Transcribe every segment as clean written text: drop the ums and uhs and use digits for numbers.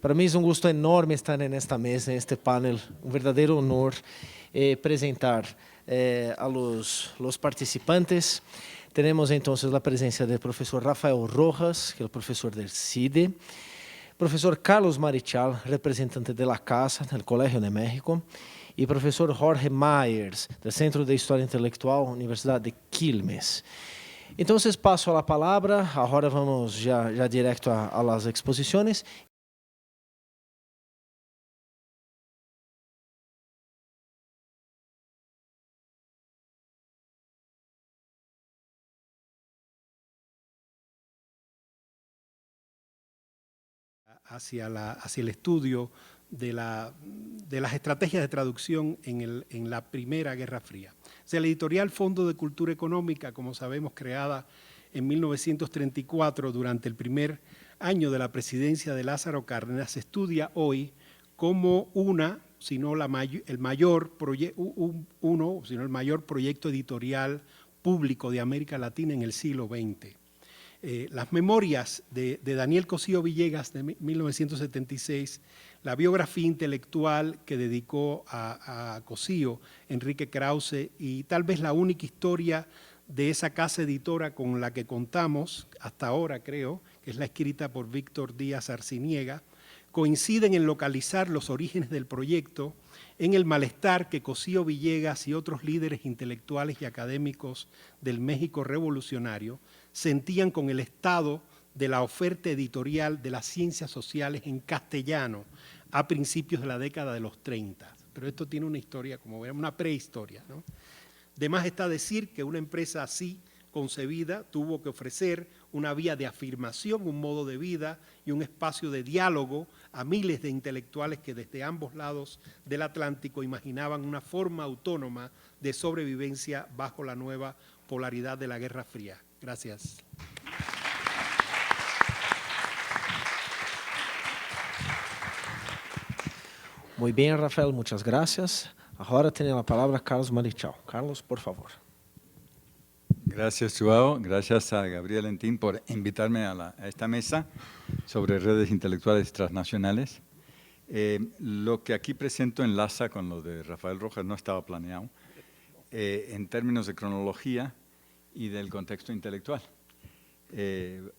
Para mí es un gusto enorme estar en esta mesa, en este panel, un verdadero honor presentar a los participantes. Tenemos entonces la presencia del profesor Rafael Rojas, que es el profesor del CIDE, profesor Carlos Marichal, representante de la Casa, del Colegio de México, y profesor Jorge Myers, del Centro de Historia Intelectual, Universidad de Quilmes. Entonces paso a la palabra, ahora vamos ya directo a las exposiciones. Hacia el estudio de las estrategias de traducción en la Primera Guerra Fría. O sea, la editorial Fondo de Cultura Económica, como sabemos, creada en 1934 durante el primer año de la presidencia de Lázaro Cárdenas, se estudia hoy como el mayor proyecto editorial público de América Latina en el siglo XX. Las memorias de Daniel Cosío Villegas de 1976, la biografía intelectual que dedicó a Cosío, Enrique Krause, y tal vez la única historia de esa casa editora con la que contamos hasta ahora, creo, que es la escrita por Víctor Díaz Arciniega, coinciden en localizar los orígenes del proyecto en el malestar que Cosío Villegas y otros líderes intelectuales y académicos del México revolucionario sentían con el estado de la oferta editorial de las ciencias sociales en castellano a principios de la década de los 30. Pero esto tiene una historia, como verán, una prehistoria, ¿no? De más está decir que una empresa así concebida tuvo que ofrecer una vía de afirmación, un modo de vida y un espacio de diálogo a miles de intelectuales que desde ambos lados del Atlántico imaginaban una forma autónoma de sobrevivencia bajo la nueva polaridad de la Guerra Fría. Gracias. Muy bien, Rafael, muchas gracias. Ahora tiene la palabra Carlos Marichal. Carlos, por favor. Gracias, Joao. Gracias a Gabriel Entín por invitarme a esta mesa sobre redes intelectuales transnacionales. Lo que aquí presento enlaza con lo de Rafael Rojas, no estaba planeado, en términos de cronología y del contexto intelectual.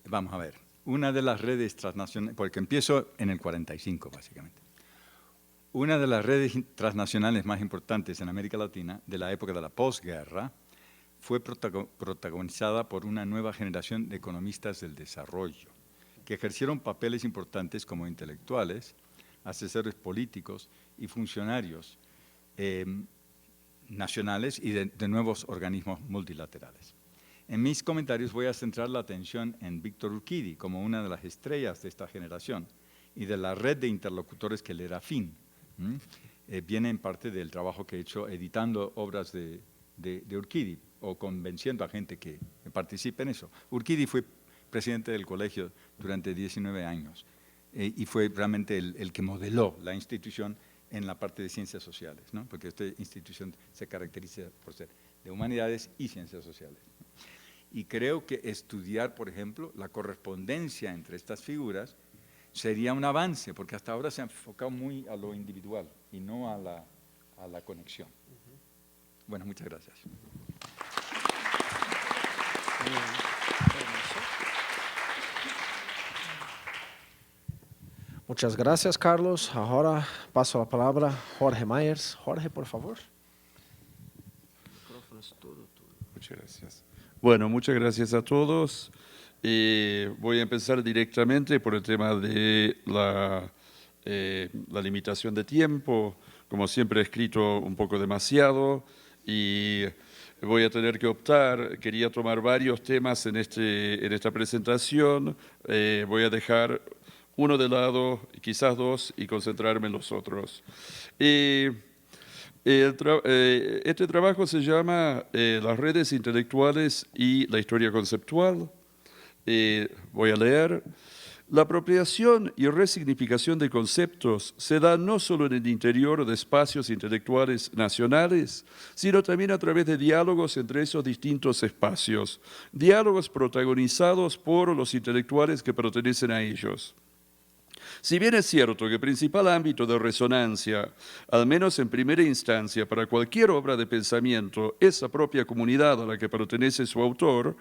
Vamos a ver, una de las redes transnacionales, porque empiezo en el 45 básicamente, una de las redes transnacionales más importantes en América Latina de la época de la posguerra fue protagonizada por una nueva generación de economistas del desarrollo, que ejercieron papeles importantes como intelectuales, asesores políticos y funcionarios nacionales y de nuevos organismos multilaterales. En mis comentarios voy a centrar la atención en Víctor Urquidi como una de las estrellas de esta generación y de la red de interlocutores que le era afín. Viene en parte del trabajo que he hecho editando obras de Urquidi o convenciendo a gente que participe en eso. Urquidi fue presidente del colegio durante 19 años y fue realmente el que modeló la institución en la parte de ciencias sociales, ¿no? Porque esta institución se caracteriza por ser de humanidades y ciencias sociales. Y creo que estudiar, por ejemplo, la correspondencia entre estas figuras sería un avance, porque hasta ahora se ha enfocado muy a lo individual y no a la conexión. Bueno, muchas gracias. Muchas gracias, Carlos. Ahora paso la palabra a Jorge Myers. Jorge, por favor. Muchas gracias. Bueno, muchas gracias a todos. Voy a empezar directamente por el tema de la limitación de tiempo. Como siempre he escrito un poco demasiado y voy a tener que optar. Quería tomar varios temas en esta presentación. Voy a dejar uno de lado, quizás dos, y concentrarme en los otros. Este trabajo se llama Las redes intelectuales y la historia conceptual. Voy a leer. La apropiación y resignificación de conceptos se da no solo en el interior de espacios intelectuales nacionales, sino también a través de diálogos entre esos distintos espacios, diálogos protagonizados por los intelectuales que pertenecen a ellos. Si bien es cierto que el principal ámbito de resonancia, al menos en primera instancia, para cualquier obra de pensamiento, es la propia comunidad a la que pertenece su autor,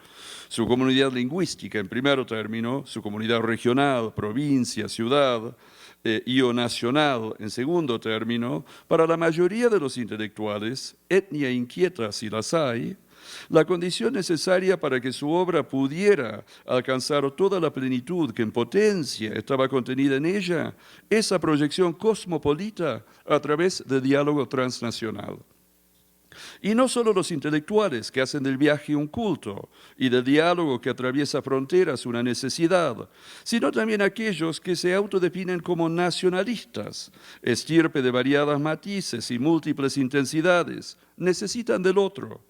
su comunidad lingüística en primer término, su comunidad regional, provincia, ciudad, y o nacional en segundo término, para la mayoría de los intelectuales, etnia inquieta si las hay, la condición necesaria para que su obra pudiera alcanzar toda la plenitud que en potencia estaba contenida en ella, esa proyección cosmopolita a través del diálogo transnacional. Y no solo los intelectuales que hacen del viaje un culto y del diálogo que atraviesa fronteras una necesidad, sino también aquellos que se autodefinen como nacionalistas, estirpe de variadas matices y múltiples intensidades, necesitan del otro,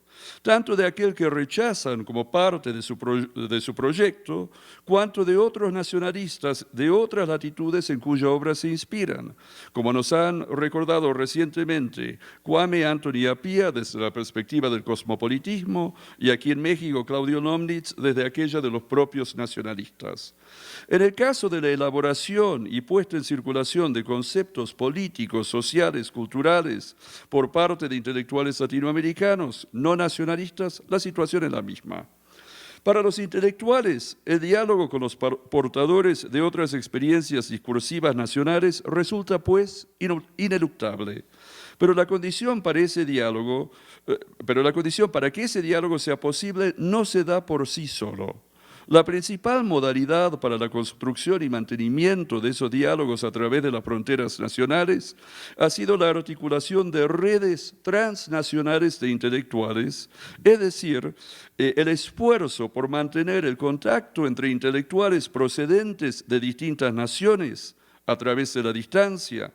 tanto de aquel que rechazan como parte de su proyecto, cuanto de otros nacionalistas de otras latitudes en cuya obra se inspiran, como nos han recordado recientemente Kwame Anthony Appiah desde la perspectiva del cosmopolitismo y aquí en México Claudio Lomnitz desde aquella de los propios nacionalistas. En el caso de la elaboración y puesta en circulación de conceptos políticos, sociales, culturales por parte de intelectuales latinoamericanos no nacionalistas, la situación es la misma. Para los intelectuales, el diálogo con los portadores de otras experiencias discursivas nacionales resulta, pues, ineluctable. Pero la condición para que ese diálogo sea posible no se da por sí solo. La principal modalidad para la construcción y mantenimiento de esos diálogos a través de las fronteras nacionales ha sido la articulación de redes transnacionales de intelectuales, es decir, el esfuerzo por mantener el contacto entre intelectuales procedentes de distintas naciones a través de la distancia,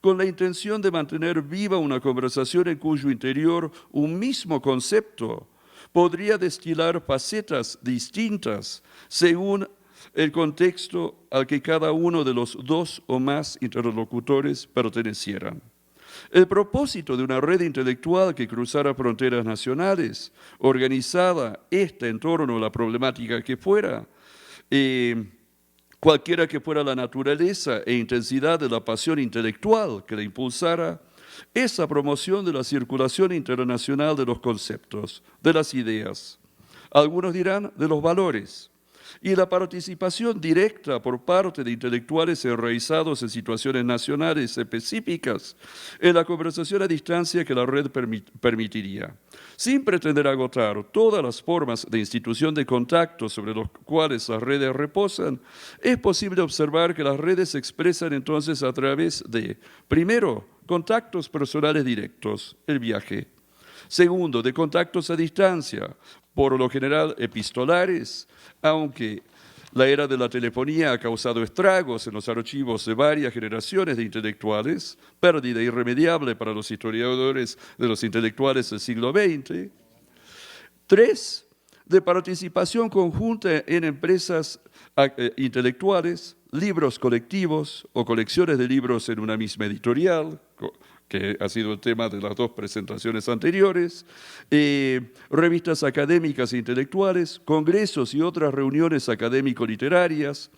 con la intención de mantener viva una conversación en cuyo interior un mismo concepto podría destilar facetas distintas según el contexto al que cada uno de los dos o más interlocutores pertenecieran. El propósito de una red intelectual que cruzara fronteras nacionales, organizada en torno a la problemática que fuera, cualquiera que fuera la naturaleza e intensidad de la pasión intelectual que la impulsara, esa promoción de la circulación internacional de los conceptos, de las ideas, algunos dirán de los valores, y la participación directa por parte de intelectuales enraizados en situaciones nacionales específicas en la conversación a distancia que la red permitiría. Sin pretender agotar todas las formas de institución de contacto sobre los cuales las redes reposan, es posible observar que las redes se expresan entonces a través de, primero, contactos personales directos, el viaje. Segundo, de contactos a distancia, por lo general epistolares, aunque la era de la telefonía ha causado estragos en los archivos de varias generaciones de intelectuales, pérdida irremediable para los historiadores de los intelectuales del siglo XX. Tres, de participación conjunta en empresas intelectuales, libros colectivos o colecciones de libros en una misma editorial, que ha sido el tema de las dos presentaciones anteriores, revistas académicas e intelectuales, congresos y otras reuniones académico-literarias,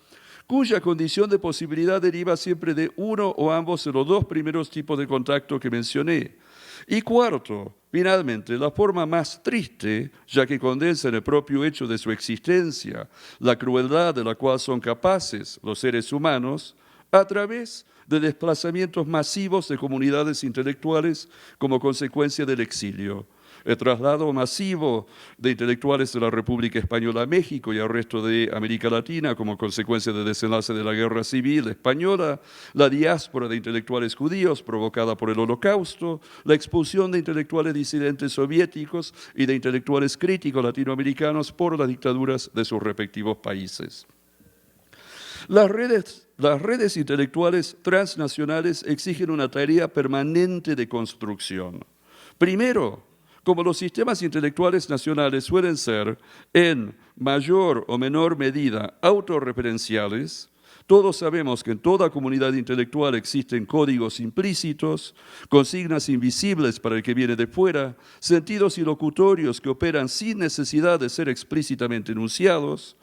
cuya condición de posibilidad deriva siempre de uno o ambos de los dos primeros tipos de contacto que mencioné. Y cuarto, finalmente, la forma más triste, ya que condensa en el propio hecho de su existencia la crueldad de la cual son capaces los seres humanos, a través de desplazamientos masivos de comunidades intelectuales como consecuencia del exilio. El traslado masivo de intelectuales de la República Española a México y al resto de América Latina como consecuencia del desenlace de la Guerra Civil Española, la diáspora de intelectuales judíos provocada por el Holocausto, la expulsión de intelectuales disidentes soviéticos y de intelectuales críticos latinoamericanos por las dictaduras de sus respectivos países. Las redes intelectuales transnacionales exigen una tarea permanente de construcción. Primero, como los sistemas intelectuales nacionales suelen ser, en mayor o menor medida, autorreferenciales, todos sabemos que en toda comunidad intelectual existen códigos implícitos, consignas invisibles para el que viene de fuera, sentidos y locutorios que operan sin necesidad de ser explícitamente enunciados.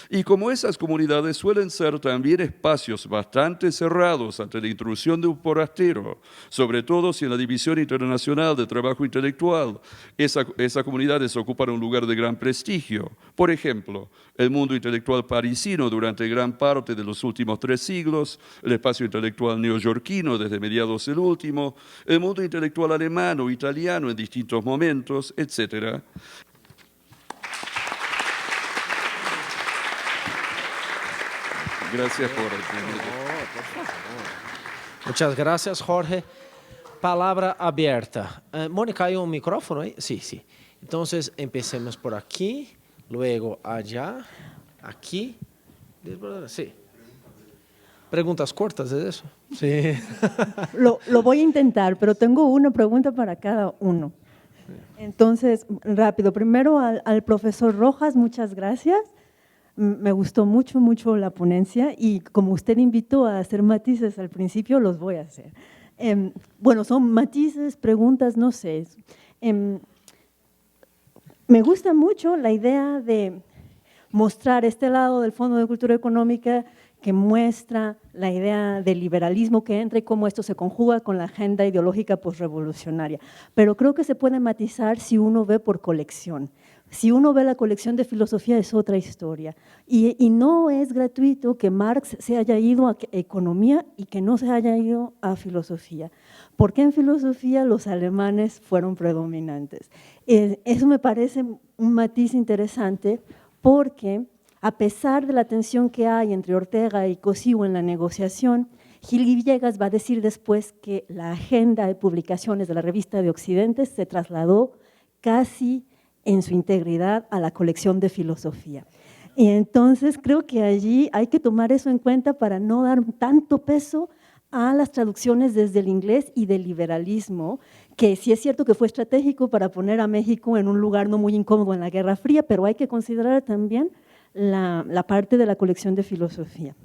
Y como esas comunidades suelen ser también espacios bastante cerrados ante la intrusión de un forastero, sobre todo si en la División Internacional de Trabajo Intelectual esas comunidades ocupan un lugar de gran prestigio. Por ejemplo, el mundo intelectual parisino durante gran parte de los últimos 3 siglos, el espacio intelectual neoyorquino desde mediados del último, el mundo intelectual alemán o italiano en distintos momentos, etc. Gracias por atender. Muchas gracias, Jorge. Palabra abierta. Mónica, ¿hay un micrófono ahí? Sí, sí. Entonces, empecemos por aquí, luego allá, aquí. Sí. Preguntas cortas, ¿es eso? Sí. Lo voy a intentar, pero tengo una pregunta para cada uno. Entonces, rápido. Primero al profesor Rojas, muchas gracias. Me gustó mucho, mucho la ponencia y como usted invitó a hacer matices al principio, los voy a hacer. Bueno, son matices, preguntas, no sé. Me gusta mucho la idea de mostrar este lado del Fondo de Cultura Económica que muestra la idea del liberalismo que entra y cómo esto se conjuga con la agenda ideológica posrevolucionaria. Pero creo que se puede matizar si uno ve por colección. Si uno ve la colección de filosofía es otra historia. Y no es gratuito que Marx se haya ido a economía y que no se haya ido a filosofía. Porque en filosofía los alemanes fueron predominantes. Eso me parece un matiz interesante porque a pesar de la tensión que hay entre Ortega y Cosigo en la negociación, Gil Villegas va a decir después que la agenda de publicaciones de la Revista de Occidente se trasladó casi en su integridad a la colección de filosofía. Y entonces creo que allí hay que tomar eso en cuenta para no dar tanto peso a las traducciones desde el inglés y del liberalismo, que sí es cierto que fue estratégico para poner a México en un lugar no muy incómodo en la Guerra Fría, pero hay que considerar también la parte de la colección de filosofía.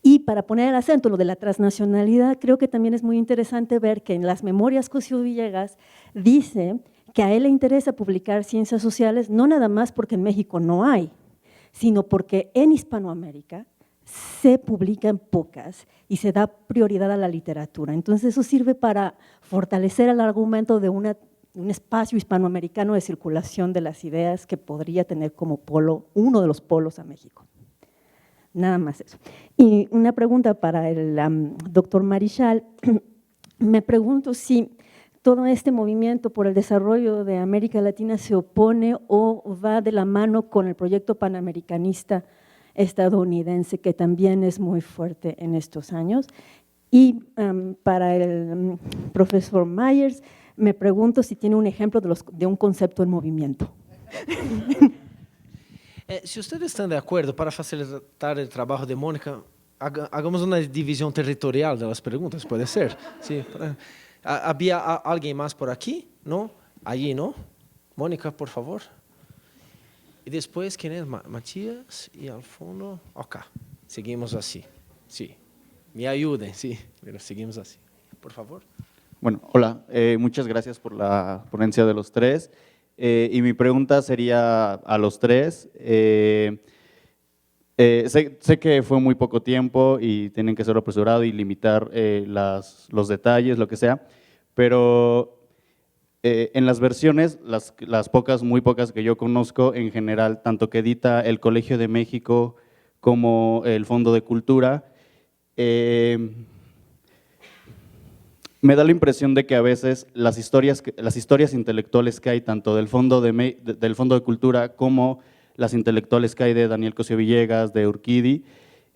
Y para poner el acento en lo de la transnacionalidad, creo que también es muy interesante ver que en las memorias Cosío Villegas dice que a él le interesa publicar ciencias sociales no nada más porque en México no hay, sino porque en Hispanoamérica se publican pocas y se da prioridad a la literatura. Entonces eso sirve para fortalecer el argumento de un espacio hispanoamericano de circulación de las ideas que podría tener como polo, uno de los polos a México. Nada más eso. Y una pregunta para el doctor Marichal. Me pregunto si todo este movimiento por el desarrollo de América Latina se opone o va de la mano con el proyecto panamericanista estadounidense, que también es muy fuerte en estos años. Y para el profesor Myers, me pregunto si tiene un ejemplo de un concepto en movimiento. Si ustedes están de acuerdo, para facilitar el trabajo de Mónica, hagamos una división territorial de las preguntas, ¿puede ser? Sí. ¿Había alguien más por aquí? ¿No? Allí, ¿no? Mónica, por favor. Y después, ¿quién es? Matías y al fondo. Acá. Seguimos así. Sí. Me ayuden, sí. Pero seguimos así. Por favor. Bueno, hola. Muchas gracias por la ponencia de los tres. Y mi pregunta sería a los tres. Sé que fue muy poco tiempo y tienen que ser apresurado y limitar los detalles, lo que sea, pero en las versiones, las pocas, muy pocas que yo conozco en general, tanto que edita el Colegio de México como el Fondo de Cultura, me da la impresión de que a veces las historias intelectuales que hay tanto del Fondo de Cultura como las intelectuales que hay de Daniel Cosío Villegas, de Urquidi,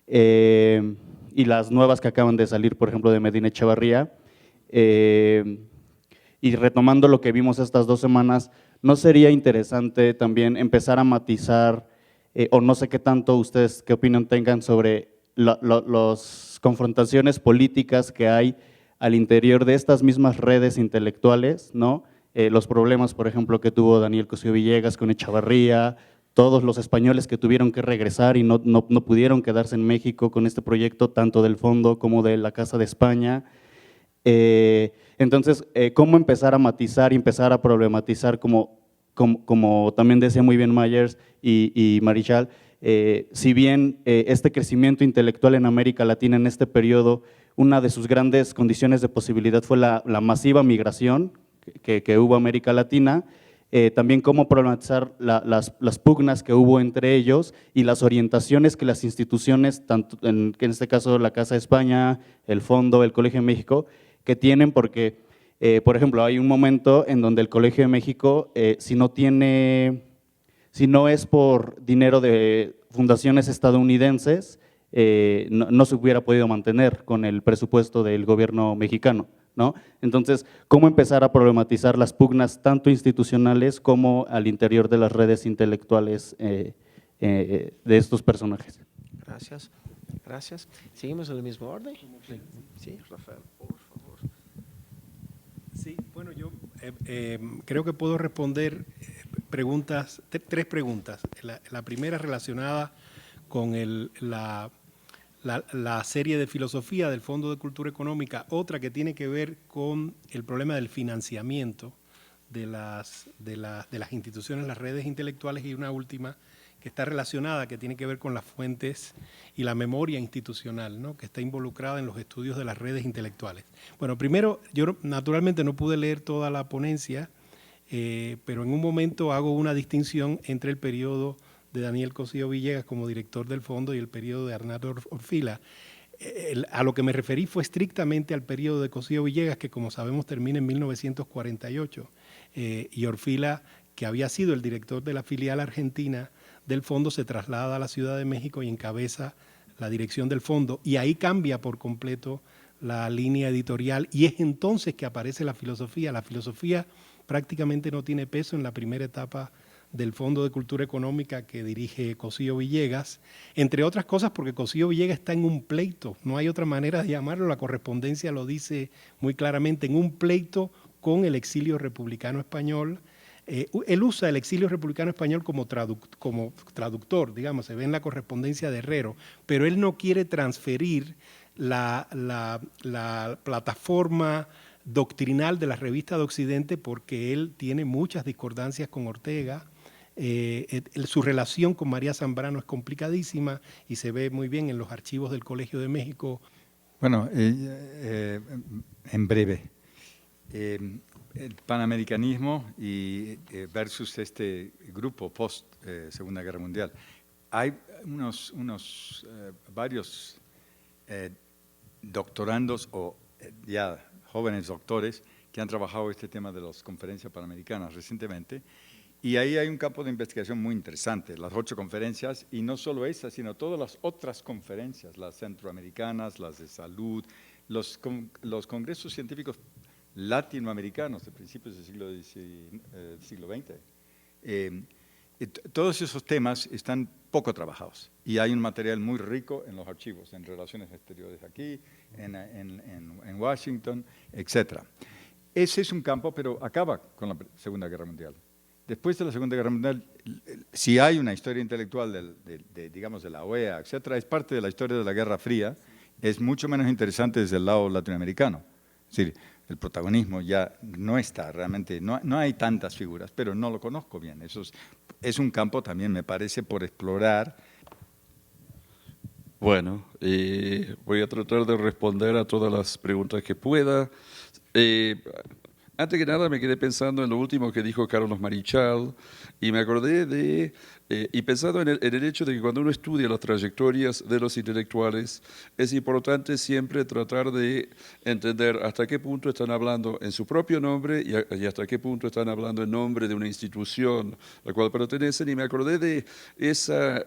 y las nuevas que acaban de salir, por ejemplo, de Medina Echevarría, y retomando lo que vimos estas 2 semanas, ¿no sería interesante también empezar a matizar, o no sé qué tanto ustedes, qué opinión tengan sobre las confrontaciones políticas que hay al interior de estas mismas redes intelectuales, ¿no? Los problemas, por ejemplo, que tuvo Daniel Cosío Villegas con Echevarría, todos los españoles que tuvieron que regresar y no pudieron quedarse en México con este proyecto, tanto del Fondo como de la Casa de España. Entonces, ¿cómo empezar a matizar y empezar a problematizar como como también decía muy bien Myers y Marichal, si bien este crecimiento intelectual en América Latina en este periodo, una de sus grandes condiciones de posibilidad fue la masiva migración que hubo en América Latina, también cómo problematizar las pugnas que hubo entre ellos y las orientaciones que las instituciones, tanto en este caso la Casa de España, el Fondo, el Colegio de México, que tienen, porque, por ejemplo, hay un momento en donde el Colegio de México, si no es por dinero de fundaciones estadounidenses, no se hubiera podido mantener con el presupuesto del gobierno mexicano, ¿no? Entonces, ¿cómo empezar a problematizar las pugnas tanto institucionales como al interior de las redes intelectuales de estos personajes? Gracias. Gracias. ¿Seguimos en el mismo orden? Sí, Rafael, por favor. Sí, bueno, yo creo que puedo responder preguntas, tres preguntas. La primera relacionada con la serie de filosofía del Fondo de Cultura Económica, otra que tiene que ver con el problema del financiamiento de las instituciones, las redes intelectuales, y una última que está relacionada, que tiene que ver con las fuentes y la memoria institucional, ¿no?, que está involucrada en los estudios de las redes intelectuales. Bueno, primero, yo naturalmente no pude leer toda la ponencia, pero en un momento hago una distinción entre el periodo de Daniel Cosío Villegas como director del fondo y el periodo de Arnaldo Orfila. A lo que me referí fue estrictamente al periodo de Cosío Villegas, que como sabemos termina en 1948, y Orfila, que había sido el director de la filial argentina del fondo, se traslada a la Ciudad de México y encabeza la dirección del fondo, y ahí cambia por completo la línea editorial, y es entonces que aparece la filosofía. La filosofía prácticamente no tiene peso en la primera etapa del Fondo de Cultura Económica que dirige Cosío Villegas, entre otras cosas porque Cosío Villegas está en un pleito, no hay otra manera de llamarlo, la correspondencia lo dice muy claramente, en un pleito con el exilio republicano español. Él usa el exilio republicano español como traductor, digamos, se ve en la correspondencia de Herrero, pero él no quiere transferir la plataforma doctrinal de la revista de Occidente porque él tiene muchas discordancias con Ortega. Su relación con María Zambrano es complicadísima y se ve muy bien en los archivos del Colegio de México. Bueno, en breve, el panamericanismo versus este grupo post Segunda Guerra Mundial. Hay varios doctorandos o ya jóvenes doctores que han trabajado este tema de las conferencias panamericanas recientemente, y ahí hay un campo de investigación muy interesante, las 8 conferencias, y no solo esas, sino todas las otras conferencias, las centroamericanas, las de salud, los congresos científicos latinoamericanos de principios del siglo XX. Todos esos temas están poco trabajados y hay un material muy rico en los archivos, en relaciones exteriores aquí, en Washington, etc. Ese es un campo, pero acaba con la Segunda Guerra Mundial. Después de la Segunda Guerra Mundial, si hay una historia intelectual digamos, de la OEA, etc., es parte de la historia de la Guerra Fría, es mucho menos interesante desde el lado latinoamericano. Es decir, el protagonismo ya no está realmente, no hay tantas figuras, pero no lo conozco bien. Eso es un campo también, me parece, por explorar. Bueno, voy a tratar de responder a todas las preguntas que pueda. Antes que nada me quedé pensando en lo último que dijo Carlos Marichal y me acordé y pensando en el hecho de que cuando uno estudia las trayectorias de los intelectuales es importante siempre tratar de entender hasta qué punto están hablando en su propio nombre y hasta qué punto están hablando en nombre de una institución a la cual pertenecen, y me acordé de esa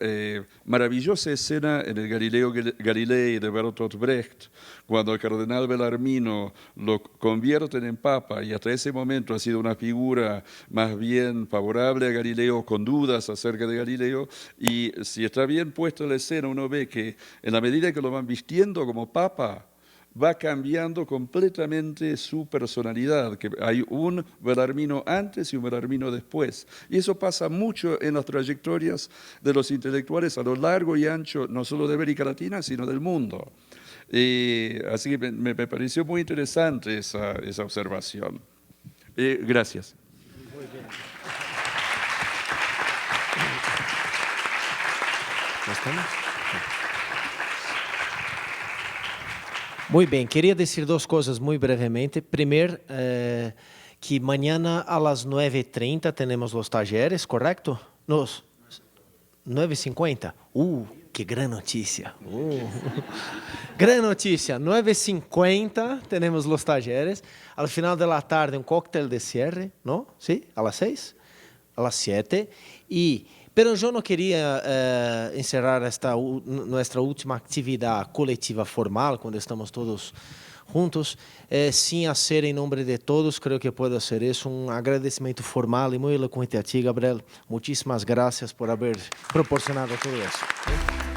maravillosa escena en el Galileo Galilei de Bertolt Brecht, cuando al cardenal Bellarmino lo convierten en papa y hasta ese momento ha sido una figura más bien favorable a Galileo, con dudas acerca de Galileo, y si está bien puesta la escena, uno ve que en la medida que lo van vistiendo como papa, va cambiando completamente su personalidad, que hay un Bellarmino antes y un Bellarmino después. Y eso pasa mucho en las trayectorias de los intelectuales a lo largo y ancho, no solo de América Latina, sino del mundo. Así que me pareció muy interesante esa observación. Gracias. Muy bien. ¿Estamos? Muy bien, quería decir dos cosas muy brevemente. Primero, que mañana a las 9:30 tenemos los talleres, ¿correcto? Nos 9:50. ¡Qué gran noticia! Gran noticia, 9:50 tenemos los talleres. Al final de la tarde un cóctel de cierre, ¿no? ¿Sí? ¿A las 6? A las 7. Pero yo no quería encerrar nuestra última actividad colectiva formal, cuando estamos todos juntos, sin hacer en nombre de todos, creo que puedo hacer eso, un agradecimiento formal y muy elocuente a ti, Gabriel. Muchísimas gracias por haber proporcionado todo eso.